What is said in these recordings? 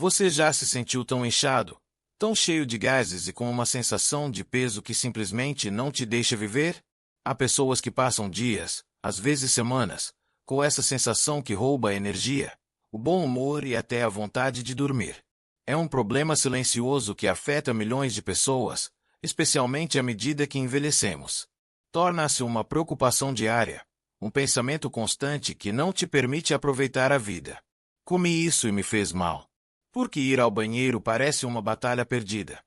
Você já se sentiu tão inchado, tão cheio de gases e com uma sensação de peso que simplesmente não te deixa viver? Há pessoas que passam dias, às vezes semanas, com essa sensação que rouba a energia, o bom humor e até a vontade de dormir. É um problema silencioso que afeta milhões de pessoas, especialmente à medida que envelhecemos. Torna-se uma preocupação diária, um pensamento constante que não te permite aproveitar a vida. Comi isso e me fez mal. Porque ir ao banheiro parece uma batalha perdida.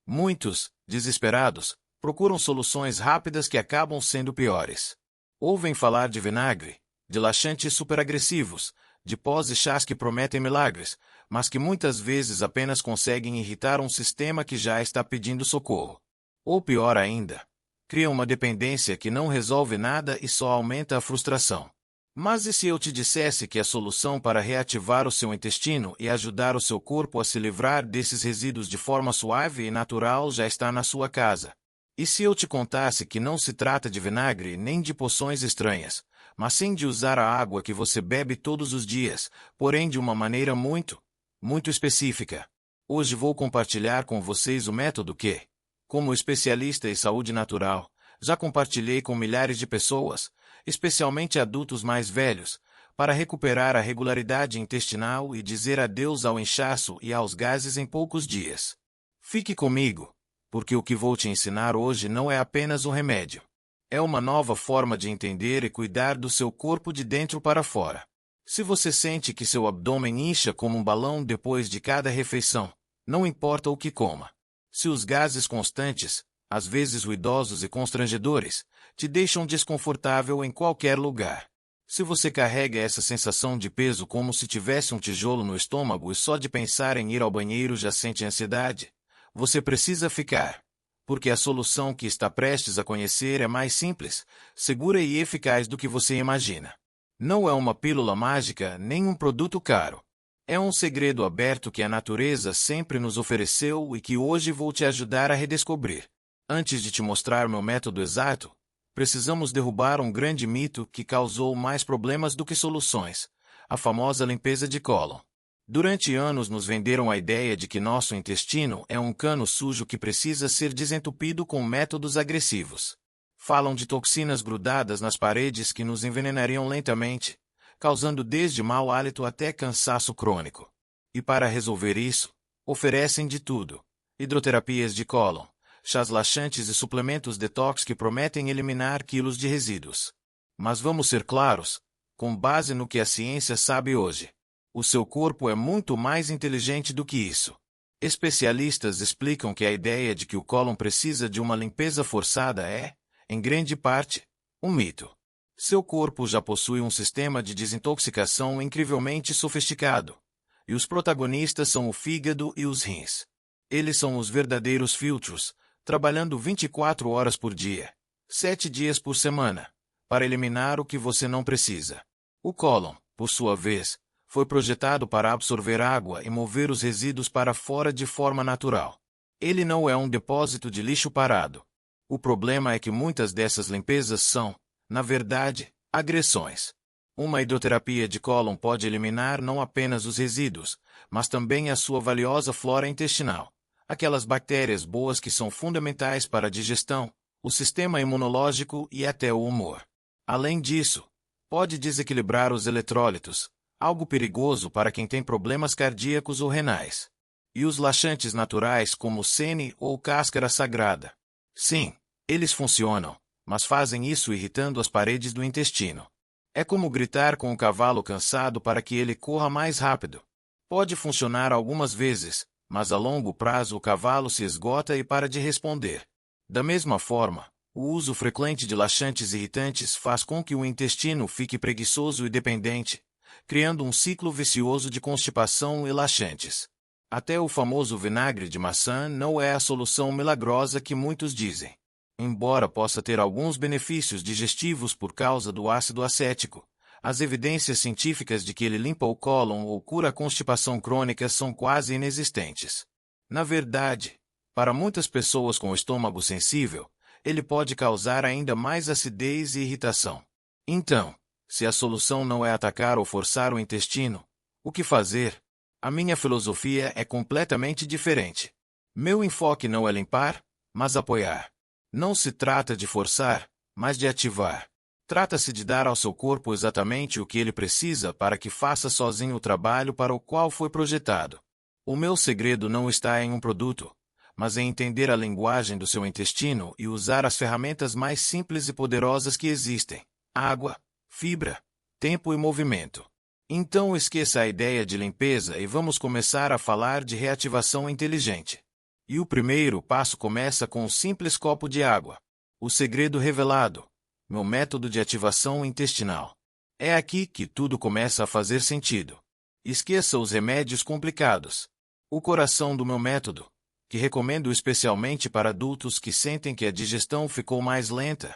Muitos, desesperados, procuram soluções rápidas que acabam sendo piores. Ouvem falar de vinagre, de laxantes superagressivos, de pós e chás que prometem milagres, mas que muitas vezes apenas conseguem irritar um sistema que já está pedindo socorro. Ou pior ainda, criam uma dependência que não resolve nada e só aumenta a frustração. Mas e se eu te dissesse que a solução para reativar o seu intestino e ajudar o seu corpo a se livrar desses resíduos de forma suave e natural já está na sua casa? E se eu te contasse que não se trata de vinagre nem de poções estranhas, mas sim de usar a água que você bebe todos os dias, porém de uma maneira muito específica? Hoje vou compartilhar com vocês o método que, como especialista em saúde natural, já compartilhei com milhares de pessoas, especialmente adultos mais velhos, para recuperar a regularidade intestinal e dizer adeus ao inchaço e aos gases em poucos dias. Fique comigo, porque o que vou te ensinar hoje não é apenas um remédio. É uma nova forma de entender e cuidar do seu corpo de dentro para fora. Se você sente que seu abdômen incha como um balão depois de cada refeição, não importa o que coma. Se os gases constantes, às vezes ruidosos e constrangedores, te deixam desconfortável em qualquer lugar. Se você carrega essa sensação de peso como se tivesse um tijolo no estômago e só de pensar em ir ao banheiro já sente ansiedade, você precisa ficar. Porque a solução que está prestes a conhecer é mais simples, segura e eficaz do que você imagina. Não é uma pílula mágica nem um produto caro. É um segredo aberto que a natureza sempre nos ofereceu e que hoje vou te ajudar a redescobrir. Antes de te mostrar meu método exato, precisamos derrubar um grande mito que causou mais problemas do que soluções: a famosa limpeza de cólon. Durante anos nos venderam a ideia de que nosso intestino é um cano sujo que precisa ser desentupido com métodos agressivos. Falam de toxinas grudadas nas paredes que nos envenenariam lentamente, causando desde mau hálito até cansaço crônico. E para resolver isso, oferecem de tudo: hidroterapias de cólon, chás laxantes e suplementos detox que prometem eliminar quilos de resíduos. Mas vamos ser claros, com base no que a ciência sabe hoje. O seu corpo é muito mais inteligente do que isso. Especialistas explicam que a ideia de que o cólon precisa de uma limpeza forçada é, em grande parte, um mito. Seu corpo já possui um sistema de desintoxicação incrivelmente sofisticado. E os protagonistas são o fígado e os rins. Eles são os verdadeiros filtros, trabalhando 24 horas por dia, 7 dias por semana, para eliminar o que você não precisa. O cólon, por sua vez, foi projetado para absorver água e mover os resíduos para fora de forma natural. Ele não é um depósito de lixo parado. O problema é que muitas dessas limpezas são, na verdade, agressões. Uma hidroterapia de cólon pode eliminar não apenas os resíduos, mas também a sua valiosa flora intestinal. Aquelas bactérias boas que são fundamentais para a digestão, o sistema imunológico e até o humor. Além disso, pode desequilibrar os eletrólitos, algo perigoso para quem tem problemas cardíacos ou renais. E os laxantes naturais como sene ou cáscara sagrada. Sim, eles funcionam, mas fazem isso irritando as paredes do intestino. É como gritar com um cavalo cansado para que ele corra mais rápido. Pode funcionar algumas vezes, mas a longo prazo o cavalo se esgota e para de responder. Da mesma forma, o uso frequente de laxantes irritantes faz com que o intestino fique preguiçoso e dependente, criando um ciclo vicioso de constipação e laxantes. Até o famoso vinagre de maçã não é a solução milagrosa que muitos dizem. Embora possa ter alguns benefícios digestivos por causa do ácido acético, as evidências científicas de que ele limpa o cólon ou cura a constipação crônica são quase inexistentes. Na verdade, para muitas pessoas com o estômago sensível, ele pode causar ainda mais acidez e irritação. Então, se a solução não é atacar ou forçar o intestino, o que fazer? A minha filosofia é completamente diferente. Meu enfoque não é limpar, mas apoiar. Não se trata de forçar, mas de ativar. Trata-se de dar ao seu corpo exatamente o que ele precisa para que faça sozinho o trabalho para o qual foi projetado. O meu segredo não está em um produto, mas em entender a linguagem do seu intestino e usar as ferramentas mais simples e poderosas que existem: água, fibra, tempo e movimento. Então esqueça a ideia de limpeza e vamos começar a falar de reativação inteligente. E o primeiro passo começa com um simples copo de água. O segredo revelado: meu método de ativação intestinal. É aqui que tudo começa a fazer sentido. Esqueça os remédios complicados. O coração do meu método, que recomendo especialmente para adultos que sentem que a digestão ficou mais lenta,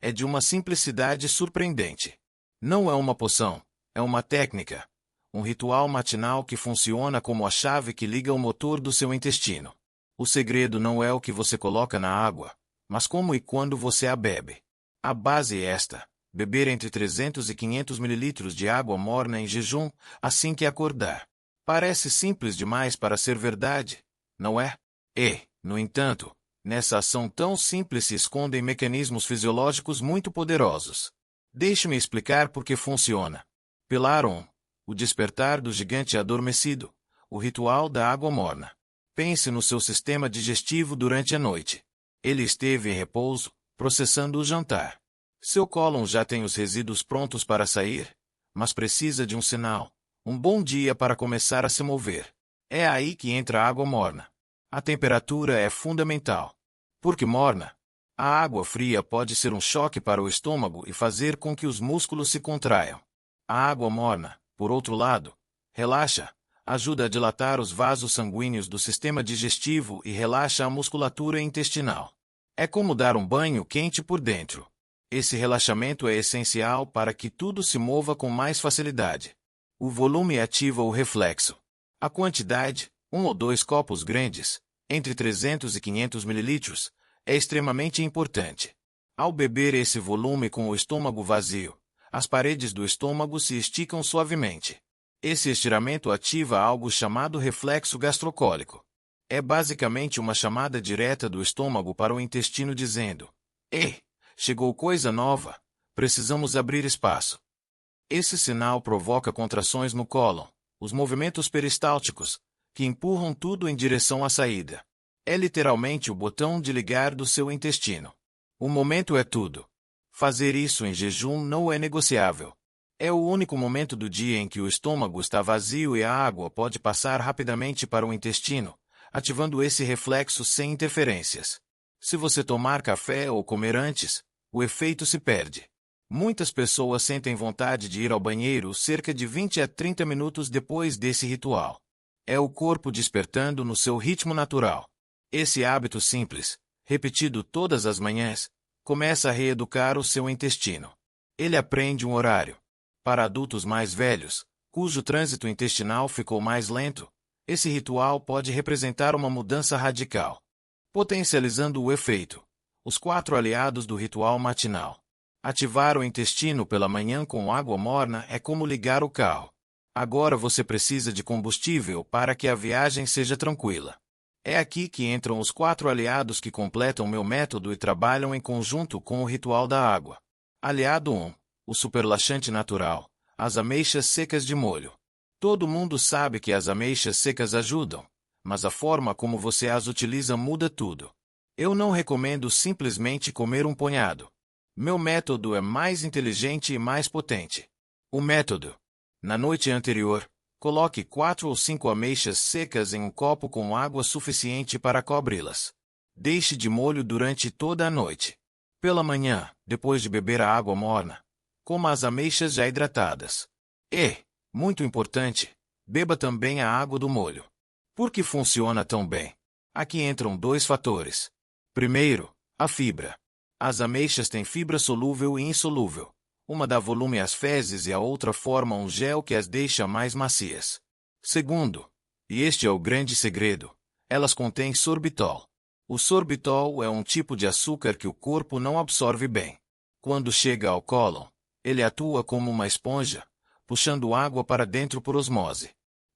é de uma simplicidade surpreendente. Não é uma poção, é uma técnica, um ritual matinal que funciona como a chave que liga o motor do seu intestino. O segredo não é o que você coloca na água, mas como e quando você a bebe. A base é esta: beber entre 300 e 500 ml de água morna em jejum, assim que acordar. Parece simples demais para ser verdade, não é? E, no entanto, nessa ação tão simples se escondem mecanismos fisiológicos muito poderosos. Deixe-me explicar por que funciona. Pilar 1. O despertar do gigante adormecido. O ritual da água morna. Pense no seu sistema digestivo durante a noite. Ele esteve em repouso, processando o jantar. Seu cólon já tem os resíduos prontos para sair, mas precisa de um sinal, um bom dia para começar a se mover. É aí que entra a água morna. A temperatura é fundamental. Porque morna? A água fria pode ser um choque para o estômago e fazer com que os músculos se contraiam. A água morna, por outro lado, relaxa, ajuda a dilatar os vasos sanguíneos do sistema digestivo e relaxa a musculatura intestinal. É como dar um banho quente por dentro. Esse relaxamento é essencial para que tudo se mova com mais facilidade. O volume ativa o reflexo. A quantidade, 1 ou 2 copos grandes, entre 300 e 500 ml, é extremamente importante. Ao beber esse volume com o estômago vazio, as paredes do estômago se esticam suavemente. Esse estiramento ativa algo chamado reflexo gastrocólico. É basicamente uma chamada direta do estômago para o intestino dizendo: "Ei, chegou coisa nova, precisamos abrir espaço." Esse sinal provoca contrações no cólon, os movimentos peristálticos, que empurram tudo em direção à saída. É literalmente o botão de ligar do seu intestino. O momento é tudo. Fazer isso em jejum não é negociável. É o único momento do dia em que o estômago está vazio e a água pode passar rapidamente para o intestino, ativando esse reflexo sem interferências. Se você tomar café ou comer antes, o efeito se perde. Muitas pessoas sentem vontade de ir ao banheiro cerca de 20 a 30 minutos depois desse ritual. É o corpo despertando no seu ritmo natural. Esse hábito simples, repetido todas as manhãs, começa a reeducar o seu intestino. Ele aprende um horário. Para adultos mais velhos, cujo trânsito intestinal ficou mais lento, esse ritual pode representar uma mudança radical. Potencializando o efeito. Os 4 aliados do ritual matinal. Ativar o intestino pela manhã com água morna é como ligar o carro. Agora você precisa de combustível para que a viagem seja tranquila. É aqui que entram os 4 aliados que completam meu método e trabalham em conjunto com o ritual da água. Aliado 1. O superlaxante natural. As ameixas secas de molho. Todo mundo sabe que as ameixas secas ajudam, mas a forma como você as utiliza muda tudo. Eu não recomendo simplesmente comer um punhado. Meu método é mais inteligente e mais potente. O método. Na noite anterior, coloque 4 ou 5 ameixas secas em um copo com água suficiente para cobri-las. Deixe de molho durante toda a noite. Pela manhã, depois de beber a água morna, coma as ameixas já hidratadas. E, muito importante, beba também a água do molho. Por que funciona tão bem? Aqui entram 2 fatores. Primeiro, a fibra. As ameixas têm fibra solúvel e insolúvel. Uma dá volume às fezes e a outra forma um gel que as deixa mais macias. Segundo, e este é o grande segredo, elas contêm sorbitol. O sorbitol é um tipo de açúcar que o corpo não absorve bem. Quando chega ao cólon, ele atua como uma esponja, puxando água para dentro por osmose.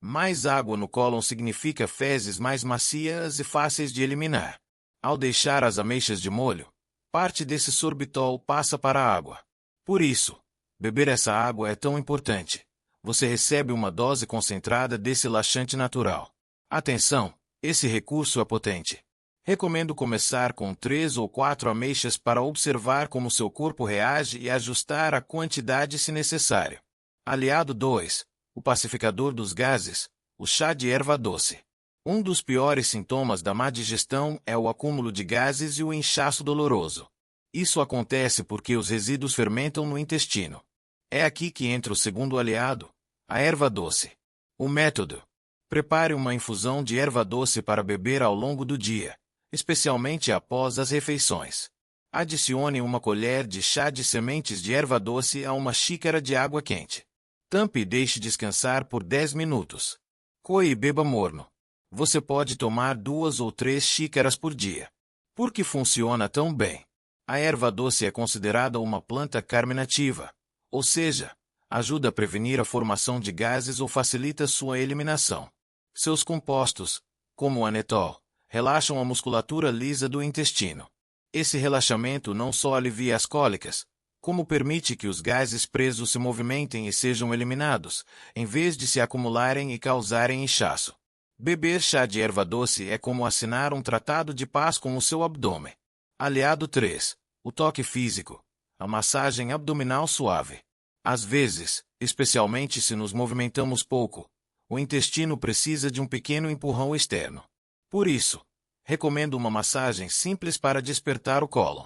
Mais água no cólon significa fezes mais macias e fáceis de eliminar. Ao deixar as ameixas de molho, parte desse sorbitol passa para a água. Por isso, beber essa água é tão importante. Você recebe uma dose concentrada desse laxante natural. Atenção, esse recurso é potente. Recomendo começar com 3 ou 4 ameixas para observar como seu corpo reage e ajustar a quantidade se necessário. Aliado 2. O pacificador dos gases, o chá de erva doce. Um dos piores sintomas da má digestão é o acúmulo de gases e o inchaço doloroso. Isso acontece porque os resíduos fermentam no intestino. É aqui que entra o segundo aliado, a erva doce. O método: prepare uma infusão de erva doce para beber ao longo do dia, especialmente após as refeições. Adicione uma colher de chá de sementes de erva doce a uma xícara de água quente. Tampe e deixe descansar por 10 minutos. Coe e beba morno. Você pode tomar 2 ou 3 xícaras por dia. Por que funciona tão bem? A erva doce é considerada uma planta carminativa, ou seja, ajuda a prevenir a formação de gases ou facilita sua eliminação. Seus compostos, como o anetol, relaxam a musculatura lisa do intestino. Esse relaxamento não só alivia as cólicas, como permite que os gases presos se movimentem e sejam eliminados, em vez de se acumularem e causarem inchaço. Beber chá de erva doce é como assinar um tratado de paz com o seu abdômen. Aliado 3. O toque físico. A massagem abdominal suave. Às vezes, especialmente se nos movimentamos pouco, o intestino precisa de um pequeno empurrão externo. Por isso, recomendo uma massagem simples para despertar o cólon.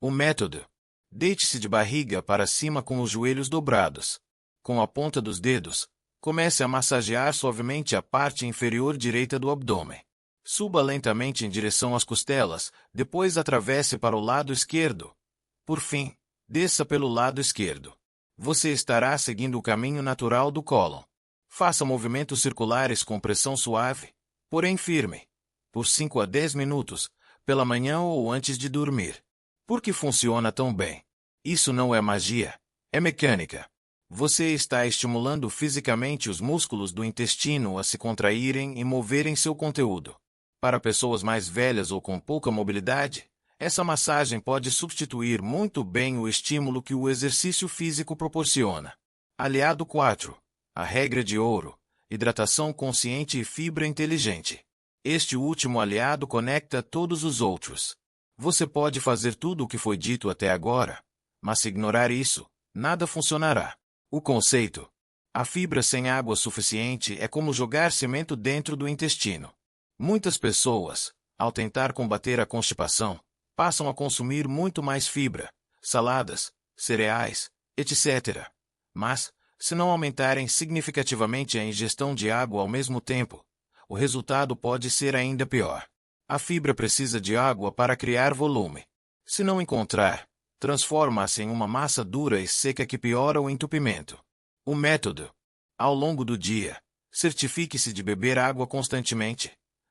O método: deite-se de barriga para cima com os joelhos dobrados. Com a ponta dos dedos, comece a massagear suavemente a parte inferior direita do abdômen. Suba lentamente em direção às costelas, depois atravesse para o lado esquerdo. Por fim, desça pelo lado esquerdo. Você estará seguindo o caminho natural do cólon. Faça movimentos circulares com pressão suave, porém firme, por 5 a 10 minutos, pela manhã ou antes de dormir. Por que funciona tão bem? Isso não é magia, é mecânica. Você está estimulando fisicamente os músculos do intestino a se contraírem e moverem seu conteúdo. Para pessoas mais velhas ou com pouca mobilidade, essa massagem pode substituir muito bem o estímulo que o exercício físico proporciona. Aliado 4. A regra de ouro: hidratação consciente e fibra inteligente. Este último aliado conecta todos os outros. Você pode fazer tudo o que foi dito até agora, mas se ignorar isso, nada funcionará. O conceito: a fibra sem água suficiente é como jogar cimento dentro do intestino. Muitas pessoas, ao tentar combater a constipação, passam a consumir muito mais fibra, saladas, cereais, etc. Mas, se não aumentarem significativamente a ingestão de água ao mesmo tempo, o resultado pode ser ainda pior. A fibra precisa de água para criar volume. Se não encontrar, transforma-se em uma massa dura e seca que piora o entupimento. O método: ao longo do dia, certifique-se de beber água constantemente.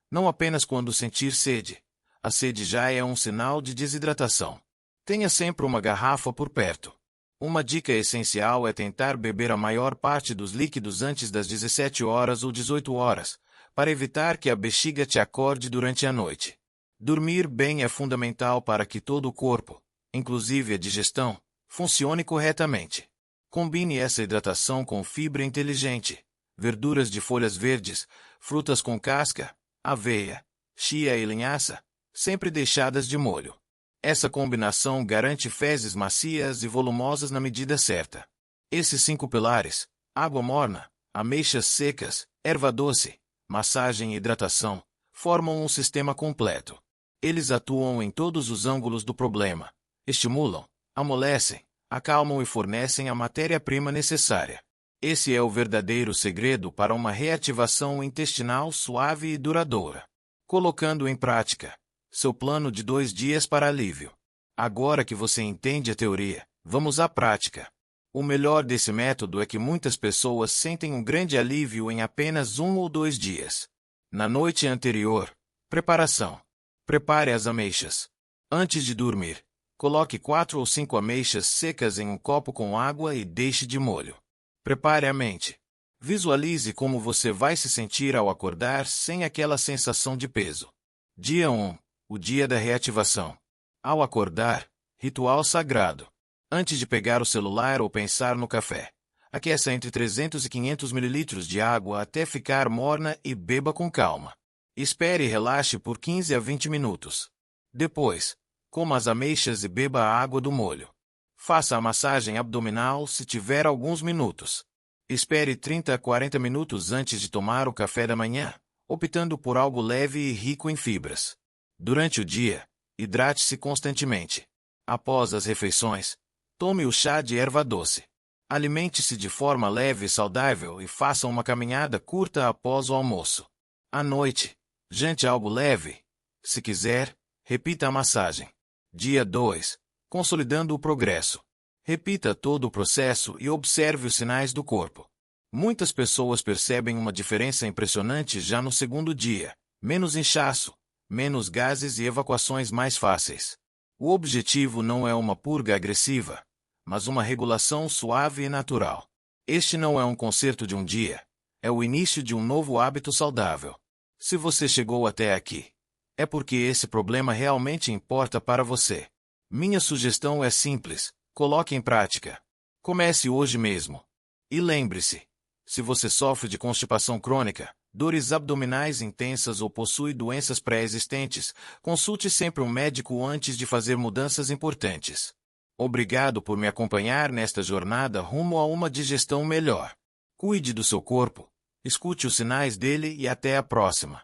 Não apenas quando sentir sede. A sede já é um sinal de desidratação. Tenha sempre uma garrafa por perto. Uma dica essencial é tentar beber a maior parte dos líquidos antes das 17 horas ou 18 horas, para evitar que a bexiga te acorde durante a noite. Dormir bem é fundamental para que todo o corpo, inclusive a digestão, funcione corretamente. Combine essa hidratação com fibra inteligente, verduras de folhas verdes, frutas com casca, aveia, chia e linhaça, sempre deixadas de molho. Essa combinação garante fezes macias e volumosas na medida certa. Esses 5 pilares: água morna, ameixas secas, erva doce, massagem e hidratação, formam um sistema completo. Eles atuam em todos os ângulos do problema, estimulam, amolecem, acalmam e fornecem a matéria-prima necessária. Esse é o verdadeiro segredo para uma reativação intestinal suave e duradoura. Colocando em prática seu plano de 2 dias para alívio. Agora que você entende a teoria, vamos à prática. O melhor desse método é que muitas pessoas sentem um grande alívio em apenas 1 ou 2 dias. Na noite anterior, preparação. Prepare as ameixas. Antes de dormir, coloque 4 ou 5 ameixas secas em um copo com água e deixe de molho. Prepare a mente. Visualize como você vai se sentir ao acordar sem aquela sensação de peso. Dia 1. O dia da reativação. Ao acordar, ritual sagrado. Antes de pegar o celular ou pensar no café, aqueça entre 300 e 500 ml de água até ficar morna e beba com calma. Espere e relaxe por 15 a 20 minutos. Depois, coma as ameixas e beba a água do molho. Faça a massagem abdominal se tiver alguns minutos. Espere 30 a 40 minutos antes de tomar o café da manhã, optando por algo leve e rico em fibras. Durante o dia, hidrate-se constantemente. Após as refeições, tome o chá de erva doce. Alimente-se de forma leve e saudável e faça uma caminhada curta após o almoço. À noite, jante algo leve. Se quiser, repita a massagem. Dia 2. Consolidando o progresso. Repita todo o processo e observe os sinais do corpo. Muitas pessoas percebem uma diferença impressionante já no segundo dia. Menos inchaço, menos gases e evacuações mais fáceis. O objetivo não é uma purga agressiva, mas uma regulação suave e natural. Este não é um concerto de um dia, é o início de um novo hábito saudável. Se você chegou até aqui, é porque esse problema realmente importa para você. Minha sugestão é simples: coloque em prática. Comece hoje mesmo. E lembre-se, se você sofre de constipação crônica, dores abdominais intensas ou possui doenças pré-existentes, consulte sempre um médico antes de fazer mudanças importantes. Obrigado por me acompanhar nesta jornada rumo a uma digestão melhor. Cuide do seu corpo, escute os sinais dele e até a próxima.